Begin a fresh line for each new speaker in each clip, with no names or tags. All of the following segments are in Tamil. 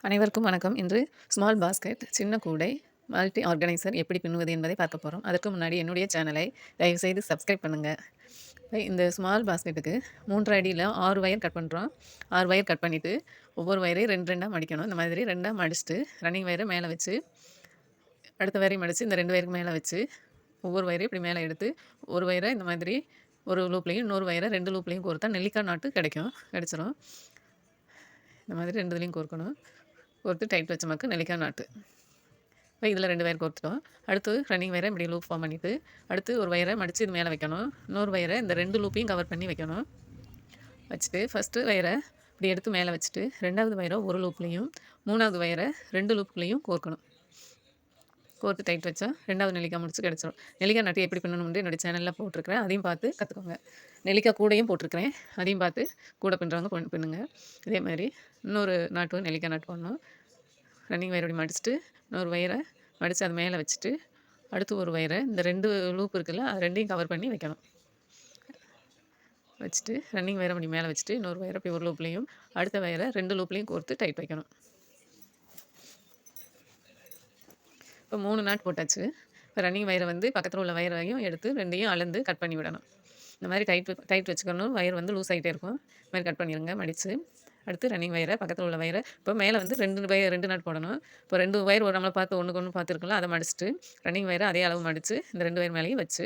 அனைவருக்கும் வணக்கம். இன்று ஸ்மால் பாஸ்கெட் சின்ன கூடை மல்டி ஆர்கனைசர் எப்படி பின்னுவது என்பதை பார்க்க போகிறோம். அதற்கு முன்னாடி என்னுடைய சேனலை தயவுசெய்து சப்ஸ்கிரைப் பண்ணுங்கள். இந்த ஸ்மால் பாஸ்கெட்டுக்கு 3 அடியில் 6 வயர் கட் பண்ணுறோம். 6 வயர் கட் பண்ணிவிட்டு ஒவ்வொரு வயரையும் 2 2 மடிக்கணும். இந்த மாதிரி 2 மடிச்சுட்டு ரன்னிங் வயரை மேலே வச்சு அடுத்த வயரையும் மடித்து இந்த 2 வயருக்கு மேலே வச்சு ஒவ்வொரு வயரையும் இப்படி மேலே எடுத்து ஒரு வயரை இந்த மாதிரி ஒரு லூப்லேயும் இன்னொரு வயரை 2 லூப்லேயும் கோர்த்தா நெல்லிக்காய் நாட்டு கிடச்சிரும். இந்த மாதிரி 2 இதுலேயும் கோர்க்கணும். கோர்த்து டைட் வச்ச மக்கு நெல்லிக்காய் நாட்டு. இப்போ இதில் 2 வயர் கோர்த்துட்டோம். அடுத்து ரன்னிங் வயரை இப்படி லூப் ஃபார்ம் பண்ணிவிட்டு அடுத்து ஒரு வயரை மடித்து இது மேலே வைக்கணும். இன்னொரு வயரை இந்த 2 லூப்பையும் கவர் பண்ணி வைக்கணும். வச்சுட்டு ஃபஸ்ட்டு வயரை இப்படி எடுத்து மேலே வச்சுட்டு 2வது வயரை ஒரு லூப்லேயும் 3வது வயரை 2 லூப்லேயும் கோர்க்கணும். கோர்த்து டைட் வச்சா 2வது நெல்லிக்காய் முடிச்சு கிடச்சிரும். நெல்லிக்காய் நாட்டு எப்படி பண்ணணும்னு என்னுடைய சேனலில் போட்டிருக்கிறேன். அதையும் பார்த்து கற்றுக்கோங்க. நெல்லிக்காய் கூடையும் போட்டிருக்கிறேன். அதையும் பார்த்து கூட பின்னுறவங்க பின்னுங்க. இதே மாதிரி இன்னொரு நாட்டும் நெல்லிக்காய் நாட்டு பண்ணணும். ரன்னிங் வயரோடி மடிச்சுட்டு இன்னொரு வயரை மடித்து அது மேலே வச்சுட்டு அடுத்து ஒரு வயரை இந்த 2 லூப் இருக்குல்ல அது 2யும் கவர் பண்ணி வைக்கணும். வச்சுட்டு ரன்னிங் வயரை அப்படி மேலே வச்சுட்டு இன்னொரு வயரை அப்படி ஒரு லூப்லேயும் அடுத்த வயரை 2 லூப்லேயும் கோர்த்து டைட் வைக்கணும். இப்போ 3 நாட் போட்டாச்சு. இப்போ ரன்னிங் வயரை வந்து பக்கத்தில் உள்ள வயரையும் எடுத்து 2யும் அளந்து கட் பண்ணி விடணும். இந்த மாதிரி டைட் வச்சுக்கணும். வயர் வந்து லூஸ் ஆகிட்டே இருக்கும். இந்த மாதிரி கட் பண்ணிடுங்க மடித்து. அடுத்து ரன்னிங் வயரை பக்கத்தில் உள்ள வயரை இப்போ மேலே வந்து 2 நாட் போடணும். இப்போ 2 வயர் ஒரு நம்மளை பார்த்து ஒன்றுக்கு ஒன்று பார்த்துருக்கலாம். அதை மடிச்சுட்டு ரன்னிங் வயரை அதே அளவு மடித்து இந்த 2 வயர் மேலேயும் வச்சு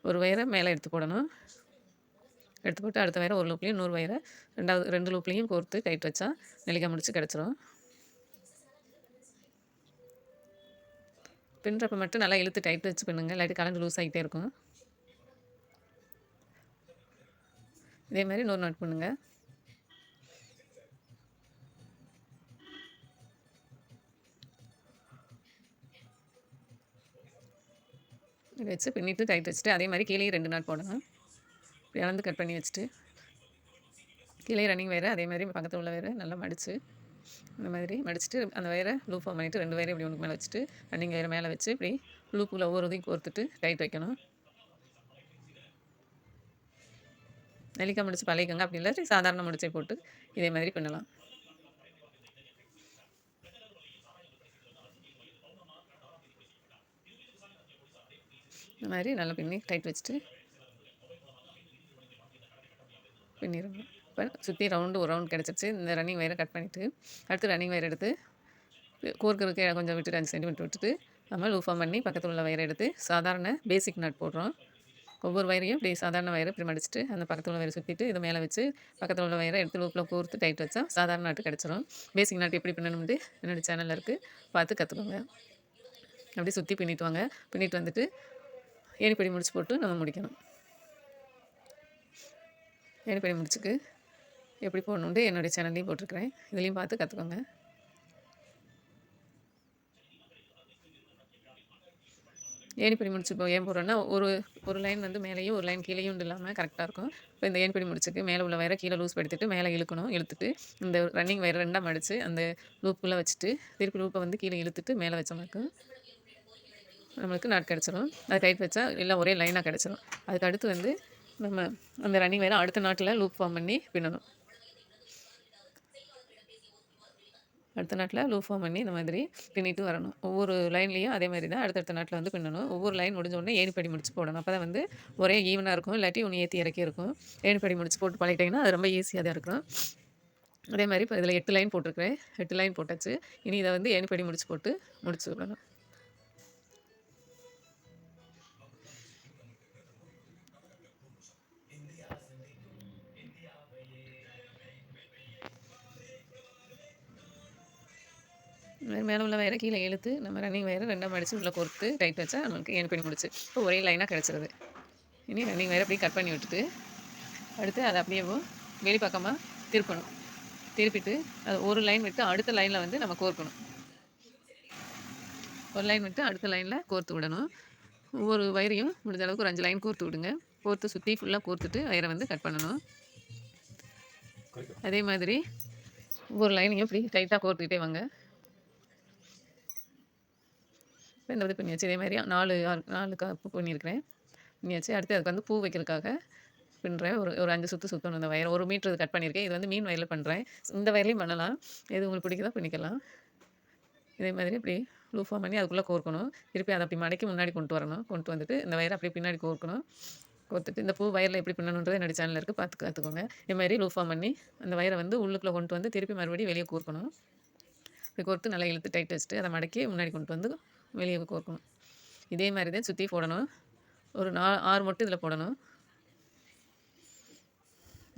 ஒரு வயரை மேலே எடுத்து போடணும். எடுத்து போட்டு அடுத்த வயரை ஒரு லூப்லேயும் இன்னொரு வயரை 2 லூப்லேயும் கோர்த்து டைட் வச்சா நெல்லிக்காய் முடிச்சு கிடச்சிரும். பின்னுறப்ப மட்டும் நல்லா இழுத்து டைட் வச்சு பின்னுங்க. இல்லாட்டி கலந்து லூஸ் ஆகிட்டே இருக்கும். இதே மாதிரி இன்னொரு நாட் பண்ணுங்க. இதை வச்சு பின்னிட்டு டைட் வச்சுட்டு அதே மாதிரி கீழே 2 நாட் போடணும். இப்படி அளந்து கட் பண்ணி வச்சுட்டு கீழே ரன்னிங் வயரை அதே மாதிரி பக்கத்தில் உள்ள வயரை நல்லா மடித்து இந்த மாதிரி மடிச்சுட்டு அந்த வயரை லூப் ஃபார்ம் பண்ணிவிட்டு 2 வயரை இப்படி ஒன்றுக்கு மேலே வச்சுட்டு ரன்னிங் வயரை மேலே வச்சு இப்படி லூப்பில் ஒவ்வொரு இதையும் கோர்த்துட்டு டைட் வைக்கணும். நெல்லிக்காய் முடிச்சு பழகிக்கோங்க. அப்படி இல்லாட்டி சாதாரண முடிச்சை போட்டு இதே மாதிரி பண்ணலாம். இந்த மாதிரி நல்லா பின்னி டைட் வச்சுட்டு பின்னிடுங்க. இப்போ சுற்றி ஒரு ரவுண்ட் கிடச்சிருச்சு. இந்த ரன்னிங் வயரை கட் பண்ணிவிட்டு அடுத்து ரன்னிங் வயர் எடுத்து கோர்க்கறதுக்கு கொஞ்சம் விட்டுட்டு 5 சென்டிமீட்டர் விட்டுட்டு நம்ம லூப் ஃபார்ம் பண்ணி பக்கத்தில் உள்ள வயரை எடுத்து சாதாரண பேசிக் நட் போடுறோம். ஒவ்வொரு வயரையும் இப்படி சாதாரண வயரை இப்படி மடிச்சுட்டு அந்த பக்கத்தில் உள்ள வயரை சுற்றிட்டு இது மேலே வச்சு பக்கத்தில் உள்ள வயரை எடுத்து லூப்பில் கோர்த்து டைட் வச்சா சாதாரண நாட்டு கிடச்சிரும். பேசிக் நாட்டு எப்படி பின்னணும்னு என்னோடய சேனலில் இருக்குது, பார்த்து கற்றுக்கோங்க. அப்படி சுற்றி பின்னிட்டு வாங்க. பின்னிட்டு வந்துட்டு ஏணிப்படி முடிச்சு போட்டு நம்ம முடிக்கணும். ஏணிப்படி முடிச்சுக்கு எப்படி போடணுன்ட்டு என்னுடைய சேனல்லையும் போட்டிருக்கிறேன். இதுலேயும் பார்த்து கற்றுக்கோங்க. ஏணிப்படி முடிச்சு இப்போ ஏன் போடுறோன்னா ஒரு லைன் வந்து மேலேயும் ஒரு லைன் கீழேயும் இல்லாமல் கரெக்டாக இருக்கும். இப்போ இந்த ஏணிப்படி முடிச்சுக்கு மேலே உள்ள வயரை கீழே லூஸ் படுத்திட்டு மேலே இழுக்கணும். இழுத்துட்டு இந்த ரன்னிங் வயரை 2 மடித்து அந்த லூப்புக்குள்ளே வச்சுட்டு திருப்பி லூப்பை வந்து கீழே இழுத்துட்டு மேலே வச்ச மாதிரி நம்மளுக்கு நாட் கிடச்சிரும். அது டைட் வச்சா எல்லாம் ஒரே லைனாக கிடச்சிரும். அதுக்கு அடுத்து வந்து நம்ம அந்த ரன்னிங் வயரை அடுத்த நாட்டில் லூப் ஃபார்ம் பண்ணி பின்னணும். அடுத்த நாட்டில் லூப் ஃபார்ம் பண்ணி இந்த மாதிரி பின்னிட்டு வரணும். ஒவ்வொரு லைன்லேயும் அதே மாதிரி தான் அடுத்தடுத்த நாட்டில் வந்து பின்னணும். ஒவ்வொரு லைன் முடிஞ்ச உடனே ஏணிப்படி முடிச்சு போடணும். அப்போ தான் வந்து ஒரே ஈவனாக இருக்கும். இல்லாட்டி ஒன்று ஏற்றி இறக்கி இருக்கும். ஏணிப்படி முடிச்சு போட்டு பழகிட்டிங்கன்னா அது ரொம்ப ஈஸியாக தான் இருக்கும். அதே மாதிரி இப்போ இதில் 8 லைன் போட்டிருக்கிறேன். 8 லைன் போட்டாச்சு. இனி இதை வந்து ஏணிப்படி முடிச்சு போட்டு முடிச்சு விடணும். மேலே உள்ள வயரை கீழே இழுத்து நம்ம ரன்னிங் வயரை 2 மடித்து உள்ளே கோர்த்து டைட் வச்சா நம்மளுக்கு ஏணிப்படி முடிச்சு இப்போ ஒரே லைனாக கிடச்சிருது. இனி ரன்னிங் வயரை அப்படியே கட் பண்ணி விட்டுட்டு அடுத்து அதை அப்படியே வெளிப்பக்கமாக திருப்பணும். திருப்பிட்டு அது ஒரு லைன் விட்டு அடுத்த லைனில் வந்து நம்ம கோர்க்கணும். ஒரு லைன் விட்டு அடுத்த லைனில் கோர்த்து விடணும். ஒவ்வொரு வயரையும் முடிஞ்ச அளவுக்கு ஒரு 5 லைன் கோர்த்து விடுங்க. கோர்த்து சுற்றி ஃபுல்லாக கோர்த்துட்டு வயரை வந்து கட் பண்ணணும். அதே மாதிரி ஒவ்வொரு லைனையும் இப்படி டைட்டாக கோர்த்துக்கிட்டே வாங்க. இப்போ இந்த இது பண்ணியாச்சு. இதே மாதிரி 4 கப்பு பண்ணியிருக்கிறேன். பண்ணியாச்சு. அடுத்து அதுக்கு வந்து பூ வைக்கிறதுக்காக பின்னுறேன். ஒரு ஒரு 5 சுத்து சுத்தணும் இந்த வயர். 1 மீட்டர் கட் பண்ணியிருக்கேன். இது வந்து மீன் வயர்ல பண்ணுறேன். இந்த வயர்லேயும் பண்ணலாம். எது உங்களுக்கு பிடிக்குதோ பண்ணிக்கலாம். இதே மாதிரி இப்படி லூப் ஃபார்ம் பண்ணி அதுக்குள்ளே கோர்க்கணும். திருப்பி அதை அப்படி மடக்கி முன்னாடி கொண்டு வரணும். கொண்டு வந்துட்டு இந்த வயரை அப்படியே பின்னாடி கோர்க்கணும். கோர்த்துட்டு இந்த பூ வயரில் எப்படி பின்னணுன்றது என்னோட சேனலில் இருக்குது, பார்த்து கற்றுக்கோங்க. இதே மாதிரி லூப் ஃபார்ம் பண்ணி அந்த வயரை வந்து உள்ளுக்குள்ளே கொண்டு வந்து திருப்பி மறுபடியும் வெளியே கோர்க்கணும். இப்படி கோர்த்து நல்லா இழுத்து டைட் வச்சுட்டு அதை மடக்கி முன்னாடி கொண்டு வந்து வெளியே கோர்க்கணும். இதே மாதிரி தான் சுற்றி போடணும். ஒரு 6 மொட்டு இதில் போடணும்.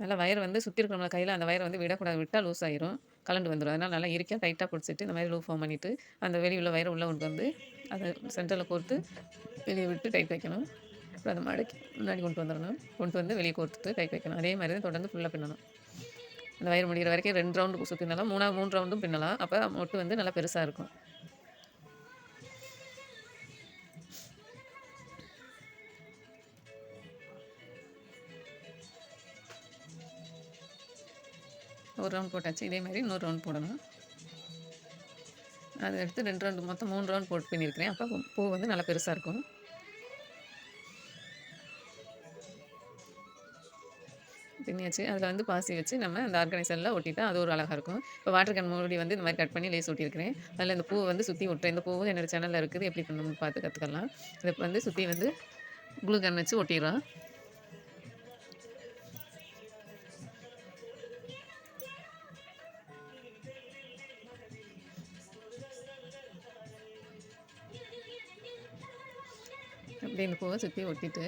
நல்லா வயர் வந்து சுற்றி இருக்கிறவங்க கையில் அந்த வயரை வந்து விடக்கூடாது. விட்டால் லூஸ் ஆயிரும், கலண்டு வந்துடும். அதனால் நல்லா இறுக்கியாக டைட்டாக பிடிச்சிட்டு இந்த மாதிரி லூப் ஃபார்ம் பண்ணிவிட்டு அந்த வெளியே உள்ள வயரை உள்ளே கொண்டு வந்து அதை சென்டரில் கோர்த்து வெளியே விட்டு டைட் வைக்கணும். அப்புறம் அதை மடக்கி முன்னாடி கொண்டு வந்துடணும். கொண்டு வந்து வெளியே கோர்த்துட்டு டைட் வைக்கணும். அதே மாதிரி தான் தொடர்ந்து ஃபுல்லாக பின்னணும். அந்த வயர் முடிகிற வரைக்கும் 2 ரவுண்டு சுற்றினாலும் 3 ரவுண்டும் பின்னலாம். அப்போ மொட்டு வந்து நல்லா பெருசாக இருக்கும். ஒரு ரவுண்ட் போட்டாச்சு. இதே மாதிரி இன்னொரு ரவுண்ட் போடணும். அதை எடுத்து 2 ரவுண்டு மொத்தம் 3 ரவுண்ட் போட்டு பின்னிருக்கிறேன். அப்போ பூ வந்து நல்லா பெருசாக இருக்கும். பின்னியாச்சு. அதில் வந்து பாசி வச்சு நம்ம அந்த ஆர்கனைசரில் ஒட்டிட்டா அது ஒரு அழகாக இருக்கும். இப்போ வாட்டர் கேன் மூடி வந்து இந்த மாதிரி கட் பண்ணி லேஸ் ஒட்டியிருக்கிறேன். அதில் இந்த பூவை வந்து சுற்றி ஒட்டுறேன். இந்த பூவும் என்னோடய சேனலில் இருக்குது, எப்படி பண்ணணும்னு பார்த்து கற்றுக்கலாம். இதை வந்து சுற்றி வந்து க்ளூ கன் வச்சு ஒட்டிடுறோம். அப்படியே இந்த பூவை சுற்றி ஒட்டிட்டு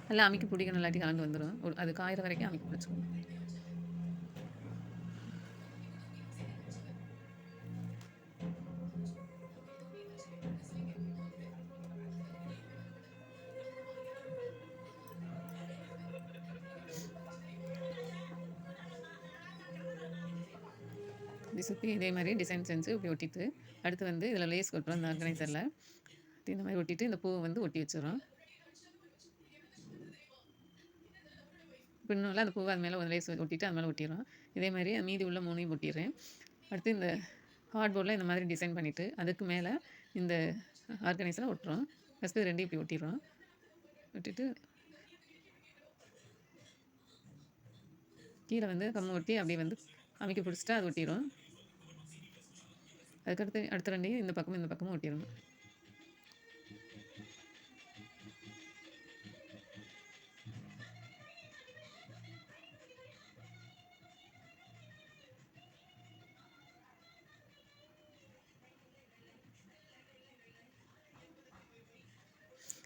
நல்லா அமைக்கி பிடிக்கணும், இல்லாட்டி கலந்து வந்துடும். அது காயிற வரைக்கும் அமைக்கி பிடிச்சிக்கணும். இப்படி சுற்றி இதே மாதிரி டிசைன் செஞ்சு இப்படி ஒட்டிட்டு அடுத்து வந்து இதில் லேஸ் கொட்டுறோம். இந்த ஆர்கனைசரில் இந்த மாதிரி ஒட்டிட்டு இந்த பூவை வந்து ஒட்டி வச்சிடறோம். பின்னும் அந்த பூவை அது மேலே ஒரு லேஸ் ஒட்டிட்டு அது மேலே ஒட்டிடுறோம். இதே மாதிரி மீதி உள்ள 3ஐயும் ஒட்டிடுறேன். அடுத்து இந்த ஹார்ட்போர்டில் இந்த மாதிரி டிசைன் பண்ணிவிட்டு அதுக்கு மேலே இந்த ஆர்கனைசரை ஒட்டுறோம். ஃபஸ்ட்டு 2 இப்படி ஒட்டிடுறோம். ஒட்டிட்டு கீழே வந்து கம்மு ஒட்டி அப்படியே வந்து அமைக்க பிடிச்சிட்டா அது ஒட்டிடும். அதுக்கடுத்து அடுத்த 2ஐயும் இந்த பக்கமும் ஒட்டிடணும்.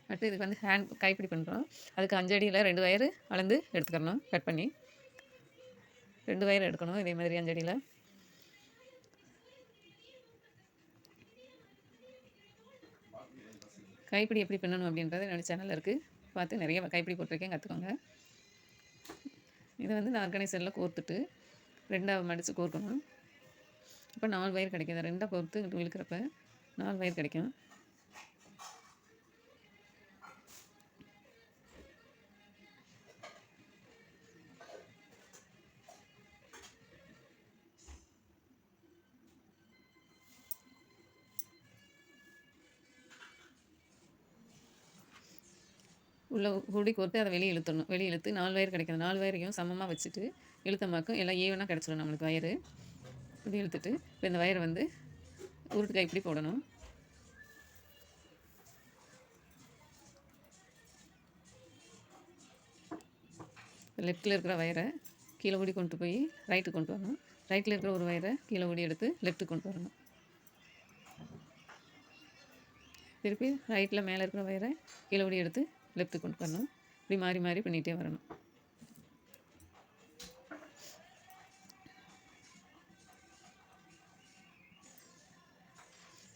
அடுத்து இதுக்கு வந்து கைப்பிடி பண்ணுறோம். அதுக்கு 5 அடியில் 2 வயர் அளந்து எடுத்துக்கணும். கட் பண்ணி 2 வயர் எடுக்கணும். இதே மாதிரி 5 அடியில் கைப்பிடி எப்படி பின்னணும் அப்படின்றது என்னோடய சேனலில் இருக்குது, பார்த்து நிறைய கைப்பிடி போட்டிருக்கேன், கற்றுக்கோங்க. இதை வந்து இந்த ஆர்கனைசரில் கோர்த்துட்டு 2ஆக மடித்து கோர்க்கணும். இப்போ 4 வயர் கிடைக்கும். இதை 2ஆக கோர்த்து இழுக்கிறப்ப 4 வயர் கிடைக்கும். உள்ளே கூடி கோர்த்து அதை வெளியே இழுத்துடணும். வெளியே இழுத்து 4 வயர் கிடைக்கும். 4 வயரையும் சமமாக வச்சுட்டு இழுத்தமாக்கும் எல்லாம் ஈவனாக கிடச்சிடும் நம்மளுக்கு வயரு. இப்படி இழுத்துட்டு இப்போ இந்த வயரை வந்து உருட்டு கைப்பிடி போடணும். லெஃப்ட்டில் இருக்கிற வயரை கீழே ஓடி கொண்டு போய் ரைட்டுக்கு கொண்டு வரணும். ரைட்டில் இருக்கிற ஒரு வயரை கீழே ஓடி எடுத்து லெஃப்ட்டுக்கு கொண்டு வரணும். திருப்பி ரைட்டில் மேலே இருக்கிற வயரை கீழே ஓடி எடுத்து லெஃப்ட்டுக்கு கொண்டு வரணும். இப்படி மாறி மாறி பண்ணிகிட்டே வரணும்.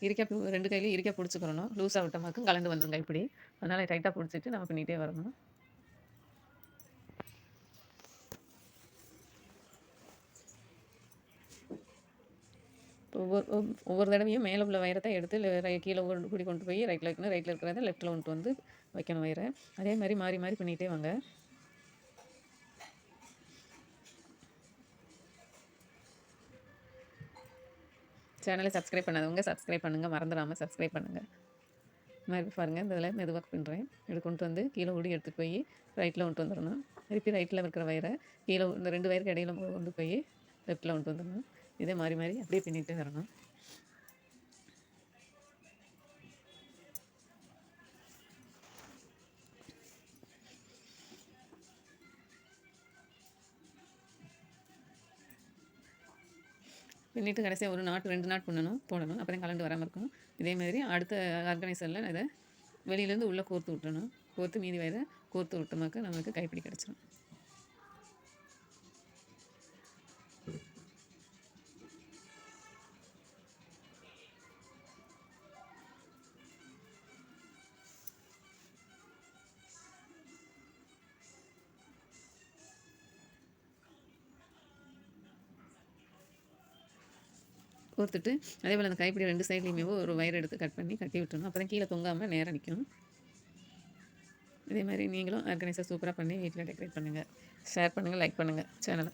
இறுக்கியாக 2 கையிலையும் இறுக்கியாக பிடிச்சிக்கிறணும். லூஸாக விட்டமாக்கும் கலந்து வந்துடும் கைப்பிடி. அதனால் டைட்டாக பிடிச்சிட்டு நம்ம பண்ணிகிட்டே வரணும். ஒவ்வொரு தடவையும் மேலே உள்ள வயரத்தை எடுத்து கீழே கூடி கொண்டு போய் ரைட்டில் வைக்கணும். ரைட்டில் இருக்கிறத லெஃப்ட்டில் கொண்டு வந்து வைக்கணும் வயரை. அதே மாதிரி மாறி மாறி பண்ணிகிட்டே வாங்க. சேனலை சப்ஸ்கிரைப் பண்ணாதவங்க சப்ஸ்கிரைப் பண்ணுங்கள், மறந்துடாமல் சப்ஸ்கிரைப் பண்ணுங்கள். இந்த மாதிரி பாருங்கள். இந்த இதில் மெதுவாக பின்னுறேன். இப்படி கொண்டு வந்து கீழே ஊடி எடுத்துகிட்டு போய் ரைட்டில் கொண்டு வந்துடணும். திருப்பி ரைட்டில் இருக்கிற வயரை கீழே இந்த 2 வயருக்கு இடையில கொண்டு போய் லெஃப்ட்டில் கொண்டு வந்துடணும். இதே மாறி மாறி அப்படியே பின்னிட்டு வரணும். பின்னிட்டு கடைசியாக ஒரு நாட் 2 நாட் போடணும். அப்போ தான் கலண்டு வராமல் இருக்கும். இதேமாதிரி அடுத்த ஆர்கனைசரில் இதை வெளியிலேருந்து உள்ளே கோர்த்து விட்டுறணும். கோர்த்து மீதி வயரை கோர்த்து விட்டோமாக்க நமக்கு கைப்பிடி கிடச்சிடும். கோர்த்துட்டு அதே போல் அந்த கைப்பிடி 2 சைட்லேயுமே ஒரு வயர் எடுத்து கட் பண்ணி கட்டி விட்டுறணும். அப்போ தான் கீழே தொங்காமல் நேராக நிற்கும். இதே மாதிரி நீங்களும் ஆர்கனைசர் சூப்பராக பண்ணி வீட்டில் டெக்கரேட் பண்ணுங்கள். ஷேர் பண்ணுங்கள், லைக் பண்ணுங்கள் சேனலை.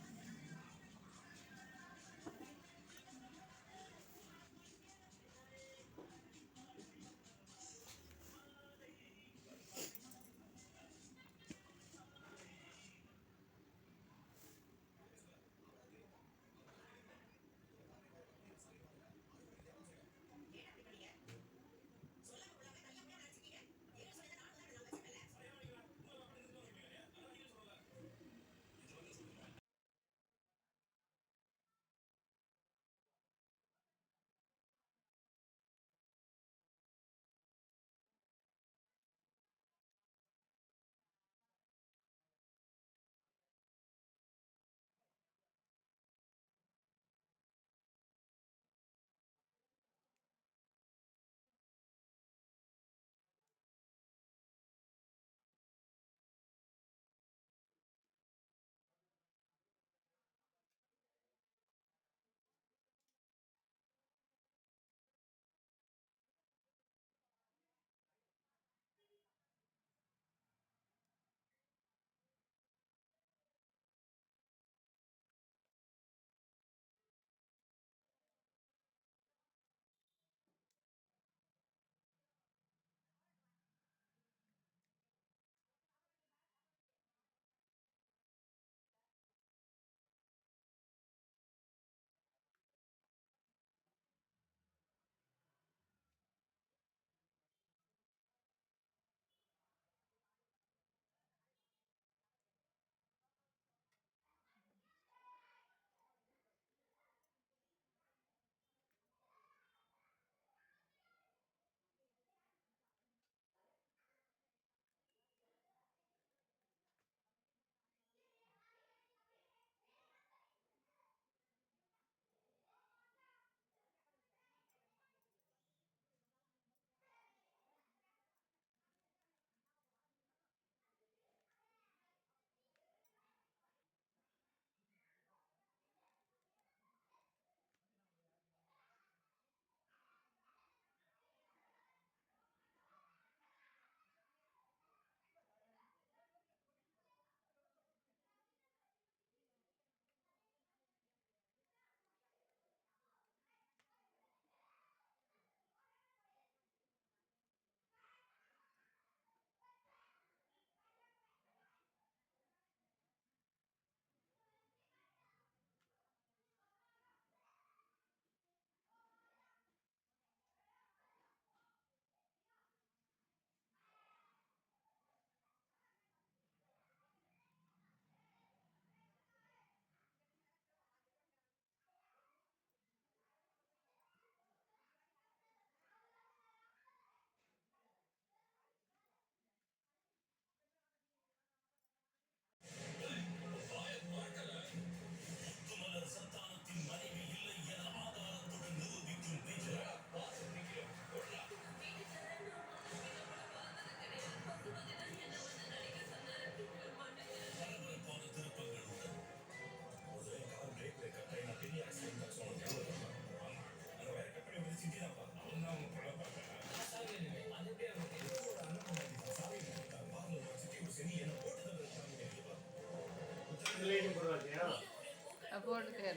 போட்டுட்டு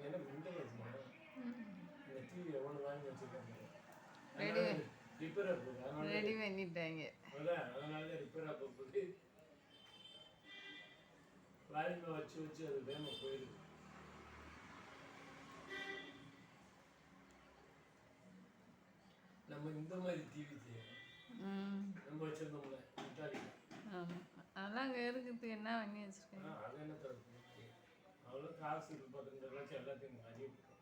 என்ன மென்டல் வச்சுமா இந்த டிவி எவ்வளோ வாங்கி வச்சுருக்காங்க
ரெடி
ரிப்பேர் ஆகுது அதனால
ரெடி பண்ணிட்டாங்க.
அதனால ரிப்பேர் ஆக போகுது வால்யூமை வச்சு வச்சு அது வேகமாக போயிடுது. நம்ம இந்த மாதிரி டிவி செய்யணும் நம்ம வச்சிருந்தோம்ல இட்டாலியில்
அதெல்லாம் அங்கே இருக்குது. என்ன பண்ணி வச்சுருக்கேன்
அது என்ன தடுப்பு அவ்வளோ காசு இது 15 லட்சம் எல்லாத்தையும் அறிய விட்டுரும்.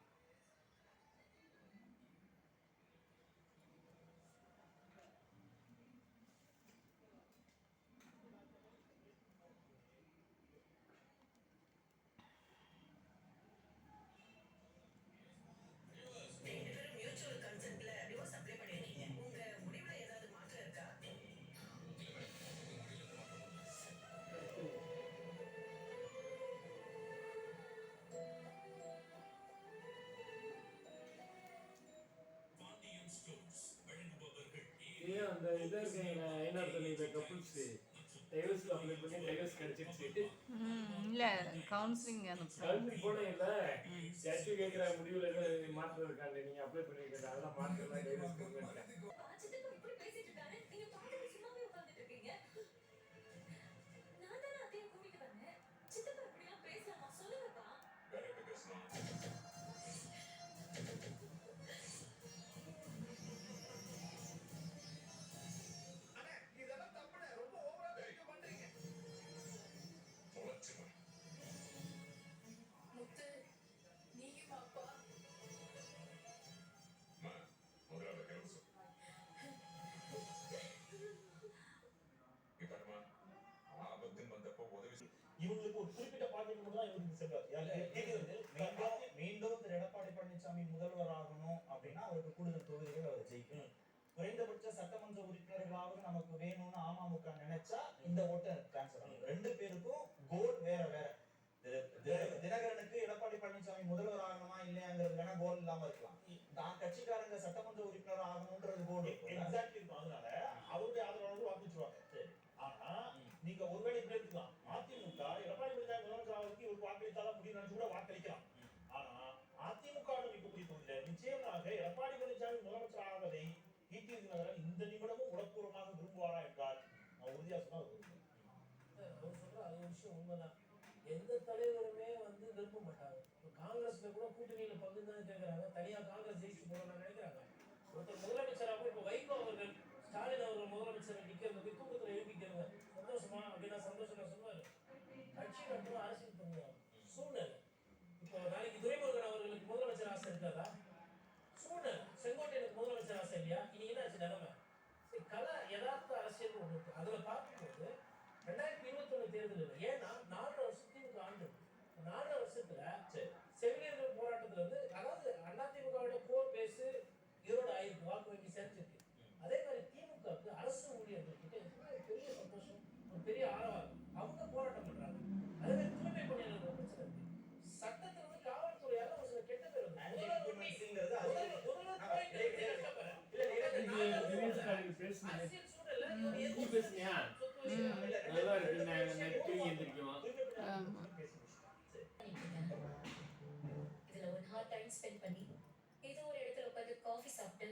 மியூச்சுவல் கன்சென்ட்ல டிவோர்ஸ் அப்ளை பண்ணிருக்கீங்க. உங்க முடிவுல ஏதாவது மாற்றம் இருக்கா?
ஏன் அந்த இதாக இருக்கீங்களா ஐநாறு இந்த கப்புள்ஸ் டைவர்ஸ்க்கு அப்ளை பண்ணி டைவர்ஸ் கிடைச்சிருச்சு.
இல்லை கவுன்சிலிங்
கவுன்சிலிங் போனீங்கல்ல ஜட்ஜு கேட்குற முடிவில் எதாவது மாற்றம் இருக்காங்க நீங்கள் அப்ளை பண்ணிருக்கீங்க அதெல்லாம் மாற்றம் டைவர்ஸ் கவர்மெண்ட்டில்
சித்தப்பா இப்படி பேசிட்டு இருக்காரு. நீங்க பாட்டுக்கு சும்மாவே உட்கார்ந்துட்டு இருக்கீங்க. நான் தானே அதையும் கூட்டிட்டு வந்தேன். சித்தப்பா இப்படிலாம் பேசலாமா? சொல்லுங்கப்பா. முத்து நீயும் அப்பா
இவங்களுக்கு ஒரு குறிப்பிட்ட பாக்கெட் மட்டும் தான் இவருக்கு செல்வார். மீண்டும் திரு எடப்பாடி பழனிசாமி முதல்வர் ஆகணும் அப்படின்னா அவருக்கு கூடுதல் தொகுதிகள் அவர் ஜெயிக்கணும். குறைந்தபட்ச சட்டமன்ற உறுப்பினர்களாவது நமக்கு வேணும்னு அமமுக நினைச்சா இந்த ஓட்டை டிரான்ஸ்பர் ஆகும். 2 பேருக்கும் கோல் வேற வேற. தினகரனுக்கு எடப்பாடி பழனிசாமி முதல்வர் ஆகணுமா இல்லையாங்கிறது வேணா கோல் இல்லாம இருக்கலாம். தான் கட்சிக்காரங்க சட்டமன்ற உறுப்பினர் ஆகணும்ன்றது கோல் எக்ஸாக்ட்லி இருக்கும். அதனால அவருடைய ஆதரவாளர்கள் வாக்களிச்சுருவாங்க. ஆனா நீங்க ஒருவேளை இப்படி இருக்கலாம், அதிமுக எடப்பாடி பழனிசாமி முதலமைச்சர் ஆகிறதுக்கு இவருக்கு வாக்களித்தாதான் முடியும் நினைச்சு கூட வாக்களிக்கலாம். ஆனா அதிமுக இருக்கக்கூடிய தொகுதியில நிச்சயமாக எடப்பாடி பழனிசாமி முதலமைச்சர் ஆவதை ஈடி தினகரன் இந்த நிமிடமும் உடற்பூர்வமாக விரும்புவாரா என்றால் நான் உறுதியா சொன்னா
அவர் சொல்ற அது விஷயம் உண்மைதான். எந்த தலைவருமே வந்து விரும்ப மாட்டாங்க. காங்கிரஸ்ல கூட கூட்டணியில பங்கு தான் கேட்கறாங்க. தனியா காங்கிரஸ் ஜெயிச்சு போகணும்னு நினைக்கிறாங்க. ஒருத்தர் முதலமைச்சராக இப்ப வைகோ அவர்கள் ஸ்டாலின் அவர்கள் முதலமைச்சர் நிக்கிறது தூக்கத்துல எழுப்பிக்கிறாங்க. சந்தோஷமா அப்படின்னா சந்தோஷமா சொல்லுவாரு. கட்சி நடத்தும் அரசியல் பண்ணுவாங்க சூழ்நிலை. இப்போ நாளைக்கு துரைமுருகன் அவர்களுக்கு முதலமைச்சர் ஆசை இருக்காதா? சூழ்நிலை. செங்கோட்டையனுக்கு முதலமைச்சர் ஆசை இல்லையா? இனி என்னாச்சு நிலைமை? கலை யதார்த்த அரசியல் ஒன்று இருக்கு. அதுல பார்க்கும்போது 2021 தேர்தல் இல்லை. ஏன்னா 4 வருஷம் திமுக ஆண்டு 4 வருஷத்துல செவிலியர்கள் போராட்டத்துல இருந்து அதாவது அதிமுக கோர் பேசு ஈரோடு ஆயிருக்கு, வாக்கு வங்கி சேர்த்திருக்கு. அதே மாதிரி திமுகவுக்கு அரசு ஊழியர்கள் கிட்ட பெரிய சந்தோஷம், ஒரு பெரிய ஆழம். அவங்க போராட்டம் பண்றாங்க. அதே மாதிரி தூய்மை பணியாளர்கள் பிரச்சனை இருக்கு. சட்டத்துல வந்து காவல்துறையால ஒரு சில கெட்ட பேர்
இதுல 1 hour டைம் ஸ்பெண்ட் பண்ணி ஏதோ ஒரு இடத்துல உட்காந்து காஃபி சாப்பிட்டு